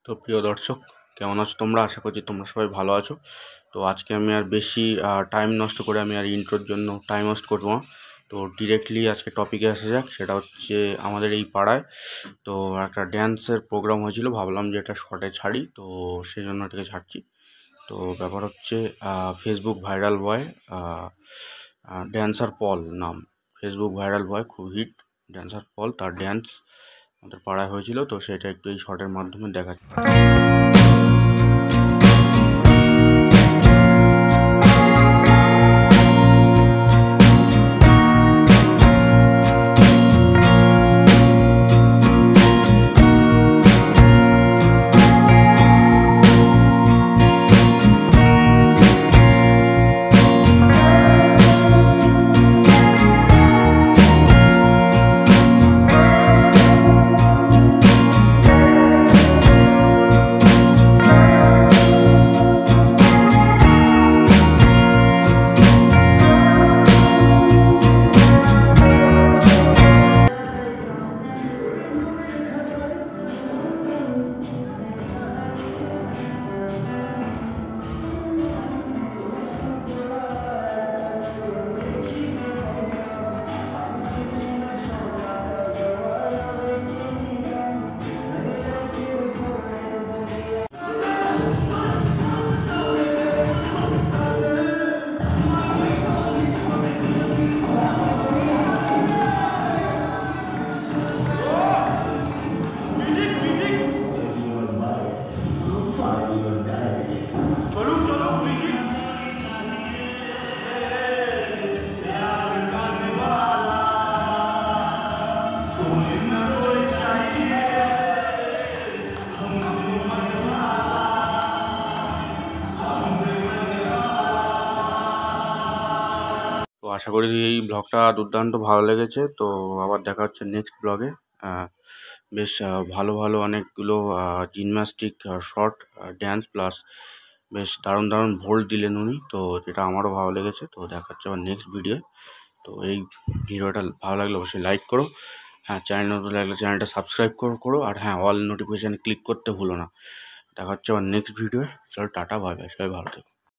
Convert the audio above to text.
তো প্রিয় দর্শক, কেমন আছো তোমরা? আশা করছি তোমরা সবাই ভালো আছো। তো আজকে আমি আর বেশি টাইম নষ্ট করে আমি আর ইন্ট্রোর জন্য টাইম ওয়েস্ট করবো না। তো ডিরেক্টলি আজকে টপিকে আসা যাক। সেটা হচ্ছে আমাদের এই পাড়ায় তো একটা ড্যান্সের প্রোগ্রাম হয়েছিল, ভাবলাম যে এটা শর্টে ছাড়ি, তো সেই জন্য এটাকে ছাড়ছি। তো ব্যাপার হচ্ছে ফেসবুক ভাইরাল বয়, ড্যান্সার পল নাম, ফেসবুক ভাইরাল বয়, খুব হিট ড্যান্সার পল, তার ড্যান্স আমাদের পাড়ায় হয়েছিল। তো সেটা একটু এই শর্টের মাধ্যমে দেখাচ্ছি। তো আশা করি এই ব্লগটা দুর্দান্ত ভালো লেগেছে। তো আবার দেখা হচ্ছে নেক্সট ব্লগে। বেশ ভালো ভালো অনেকগুলো জিমন্যাস্টিক শর্ট ড্যান্স প্লাস বেশ দারুণ দারুণ ভোল্ট দিলেন উনি, তো যেটা আমারও ভালো লেগেছে। তো দেখা হচ্ছে আবার নেক্সট ভিডিও। তো এই ভিডিওটা ভালো লাগলে অবশ্যই লাইক করো, হ্যাঁ চ্যানেল নতুন লাগলে চ্যানেলটা সাবস্ক্রাইব করো, আর হ্যাঁ অল নোটিফিকেশানে ক্লিক করতে ভুলো না। দেখা হচ্ছে আবার নেক্সট ভিডিও। চলো টাটা, বাই বাই, সবাই ভালো থেকো।